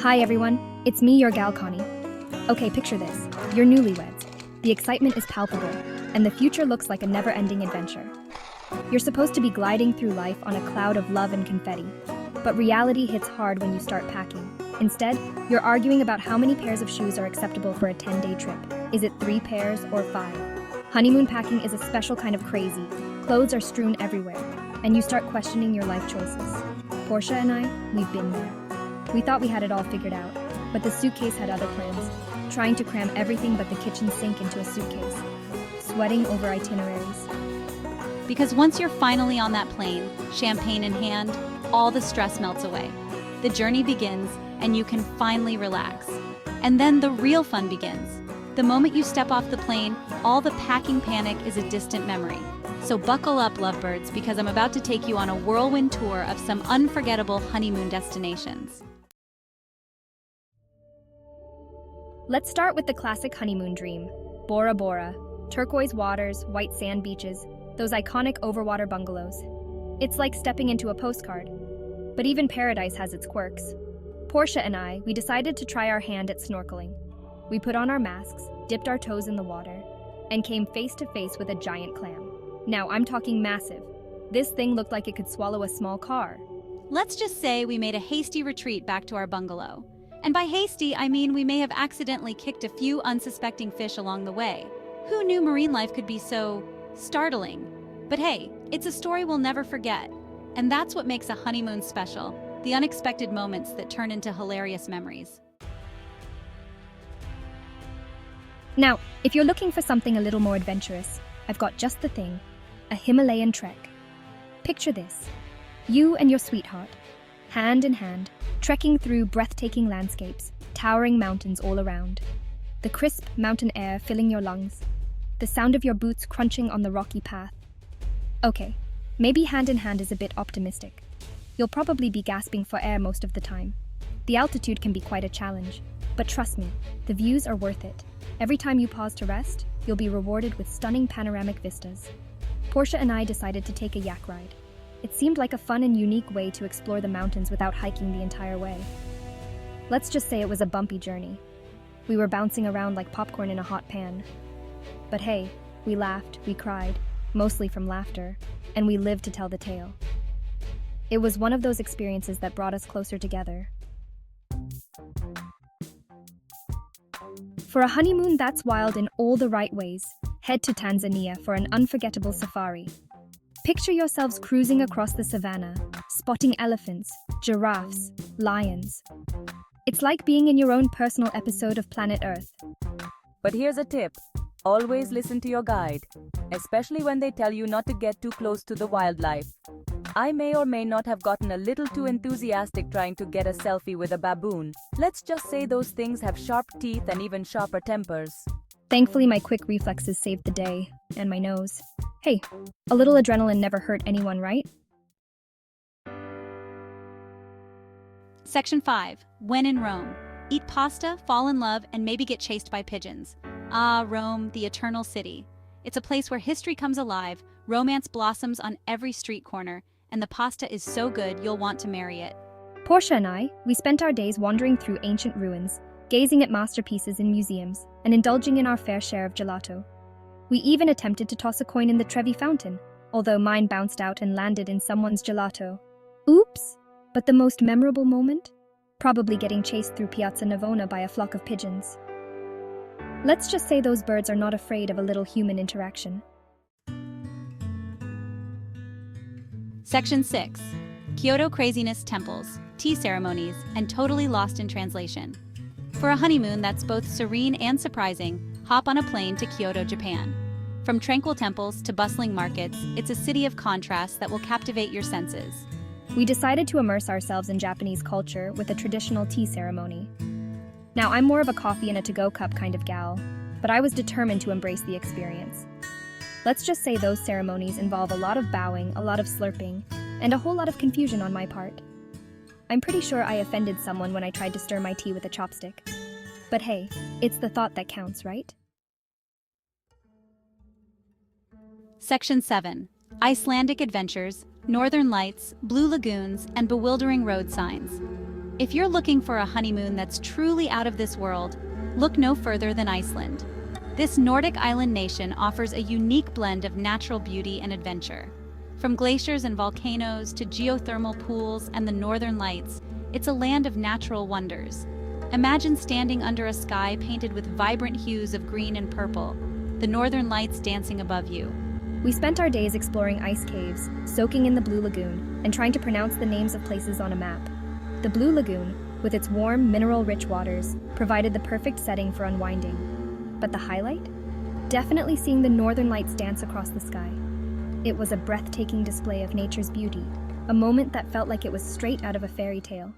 Hi everyone, it's me, your gal Connie. Okay, picture this. You're newlyweds. The excitement is palpable, and the future looks like a never-ending adventure. You're supposed to be gliding through life on a cloud of love and confetti, but reality hits hard when you start packing. Instead, you're arguing about how many pairs of shoes are acceptable for a 10-day trip. Is it 3 pairs or 5? Honeymoon packing is a special kind of crazy. Clothes are strewn everywhere, and you start questioning your life choices. Portia and I, we've been there. We thought we had it all figured out, but the suitcase had other plans, trying to cram everything but the kitchen sink into a suitcase, sweating over itineraries. Because once you're finally on that plane, champagne in hand, all the stress melts away. The journey begins, and you can finally relax. And then the real fun begins. The moment you step off the plane, all the packing panic is a distant memory. So buckle up, lovebirds, because I'm about to take you on a whirlwind tour of some unforgettable honeymoon destinations. Let's start with the classic honeymoon dream, Bora Bora. Turquoise waters, white sand beaches, those iconic overwater bungalows. It's like stepping into a postcard. But even paradise has its quirks. Portia and I, we decided to try our hand at snorkeling. We put on our masks, dipped our toes in the water, and came face to face with a giant clam. Now, I'm talking massive. This thing looked like it could swallow a small car. Let's just say we made a hasty retreat back to our bungalow. And by hasty, I mean we may have accidentally kicked a few unsuspecting fish along the way. Who knew marine life could be so startling? But hey, it's a story we'll never forget. And that's what makes a honeymoon special, the unexpected moments that turn into hilarious memories. Now, if you're looking for something a little more adventurous, I've got just the thing, a Himalayan trek. Picture this, you and your sweetheart, hand in hand, trekking through breathtaking landscapes, towering mountains all around. The crisp mountain air filling your lungs, the sound of your boots crunching on the rocky path. Okay, maybe hand in hand is a bit optimistic. You'll probably be gasping for air most of the time. The altitude can be quite a challenge, but trust me, the views are worth it. Every time you pause to rest, you'll be rewarded with stunning panoramic vistas. Portia and I decided to take a yak ride. It seemed like a fun and unique way to explore the mountains without hiking the entire way. Let's just say it was a bumpy journey. We were bouncing around like popcorn in a hot pan. But hey, we laughed, we cried, mostly from laughter, and we lived to tell the tale. It was one of those experiences that brought us closer together. For a honeymoon that's wild in all the right ways, head to Tanzania for an unforgettable safari. Picture yourselves cruising across the savannah, spotting elephants, giraffes, lions. It's like being in your own personal episode of Planet Earth. But here's a tip. Always listen to your guide, especially when they tell you not to get too close to the wildlife. I may or may not have gotten a little too enthusiastic trying to get a selfie with a baboon. Let's just say those things have sharp teeth and even sharper tempers. Thankfully, my quick reflexes saved the day, and my nose. Hey, a little adrenaline never hurt anyone, right? Section 5. When in Rome. Eat pasta, fall in love, and maybe get chased by pigeons. Ah, Rome, the eternal city. It's a place where history comes alive, romance blossoms on every street corner, and the pasta is so good you'll want to marry it. Portia and I, we spent our days wandering through ancient ruins, gazing at masterpieces in museums, and indulging in our fair share of gelato. We even attempted to toss a coin in the Trevi fountain, although mine bounced out and landed in someone's gelato. Oops! But the most memorable moment? Probably getting chased through Piazza Navona by a flock of pigeons. Let's just say those birds are not afraid of a little human interaction. Section 6. Kyoto craziness temples, tea ceremonies, and totally lost in translation. For a honeymoon that's both serene and surprising, hop on a plane to Kyoto, Japan. From tranquil temples to bustling markets, it's a city of contrasts that will captivate your senses. We decided to immerse ourselves in Japanese culture with a traditional tea ceremony. Now, I'm more of a coffee in a to-go cup kind of gal, but I was determined to embrace the experience. Let's just say those ceremonies involve a lot of bowing, a lot of slurping, and a whole lot of confusion on my part. I'm pretty sure I offended someone when I tried to stir my tea with a chopstick. But hey, it's the thought that counts, right? Section 7. Icelandic adventures, northern lights, blue lagoons, and bewildering road signs. If you're looking for a honeymoon that's truly out of this world, look no further than Iceland. This Nordic island nation offers a unique blend of natural beauty and adventure. From glaciers and volcanoes to geothermal pools and the northern lights, it's a land of natural wonders. Imagine standing under a sky painted with vibrant hues of green and purple, the northern lights dancing above you. We spent our days exploring ice caves, soaking in the Blue Lagoon, and trying to pronounce the names of places on a map. The Blue Lagoon, with its warm, mineral-rich waters, provided the perfect setting for unwinding. But the highlight? Definitely seeing the northern lights dance across the sky. It was a breathtaking display of nature's beauty, a moment that felt like it was straight out of a fairy tale.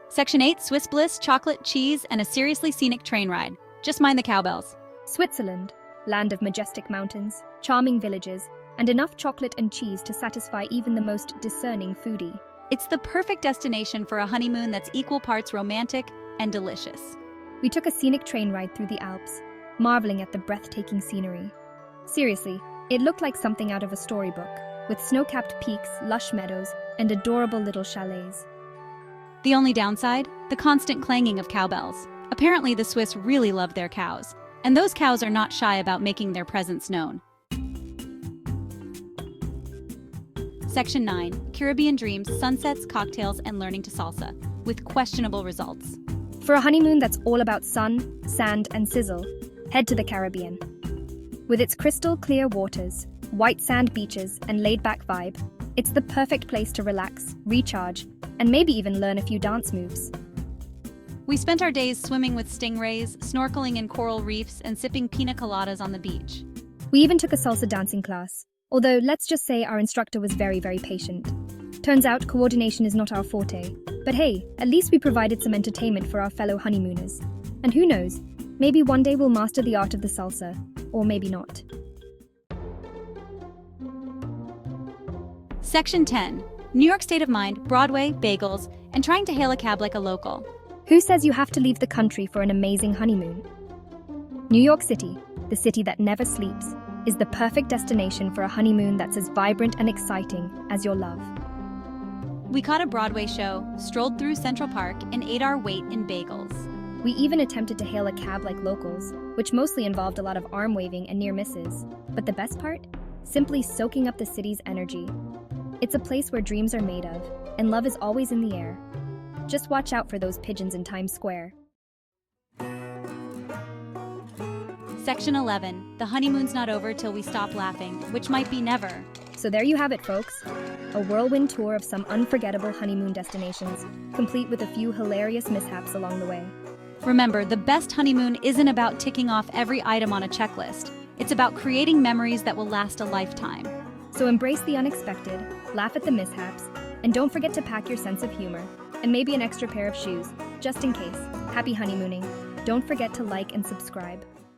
Section 8, Swiss Bliss, chocolate, cheese, and a seriously scenic train ride. Just mind the cowbells. Switzerland, land of majestic mountains, charming villages, and enough chocolate and cheese to satisfy even the most discerning foodie. It's the perfect destination for a honeymoon that's equal parts romantic and delicious. We took a scenic train ride through the Alps, marveling at the breathtaking scenery. Seriously, it looked like something out of a storybook, with snow-capped peaks, lush meadows, and adorable little chalets. The only downside? The constant clanging of cowbells. Apparently the Swiss really love their cows, and those cows are not shy about making their presence known. Section 9, Caribbean Dreams, Sunsets, Cocktails, and Learning to Salsa, with questionable results. For a honeymoon that's all about sun, sand, and sizzle, head to the Caribbean. With its crystal clear waters, white sand beaches, and laid-back vibe, it's the perfect place to relax, recharge, and maybe even learn a few dance moves. We spent our days swimming with stingrays, snorkeling in coral reefs, and sipping pina coladas on the beach. We even took a salsa dancing class, although let's just say our instructor was very, very patient. Turns out coordination is not our forte, but hey, at least we provided some entertainment for our fellow honeymooners. And who knows, maybe one day we'll master the art of the salsa, or maybe not. Section 10, New York state of mind, Broadway, bagels, and trying to hail a cab like a local. Who says you have to leave the country for an amazing honeymoon? New York City, the city that never sleeps, is the perfect destination for a honeymoon that's as vibrant and exciting as your love. We caught a Broadway show, strolled through Central Park, and ate our weight in bagels. We even attempted to hail a cab like locals, which mostly involved a lot of arm waving and near misses. But the best part? Simply soaking up the city's energy. It's a place where dreams are made of, and love is always in the air. Just watch out for those pigeons in Times Square. Section 11, the honeymoon's not over till we stop laughing, which might be never. So there you have it, folks. A whirlwind tour of some unforgettable honeymoon destinations, complete with a few hilarious mishaps along the way. Remember, the best honeymoon isn't about ticking off every item on a checklist. It's about creating memories that will last a lifetime. So embrace the unexpected, laugh at the mishaps, and don't forget to pack your sense of humor, and maybe an extra pair of shoes, just in case. Happy honeymooning. Don't forget to like and subscribe.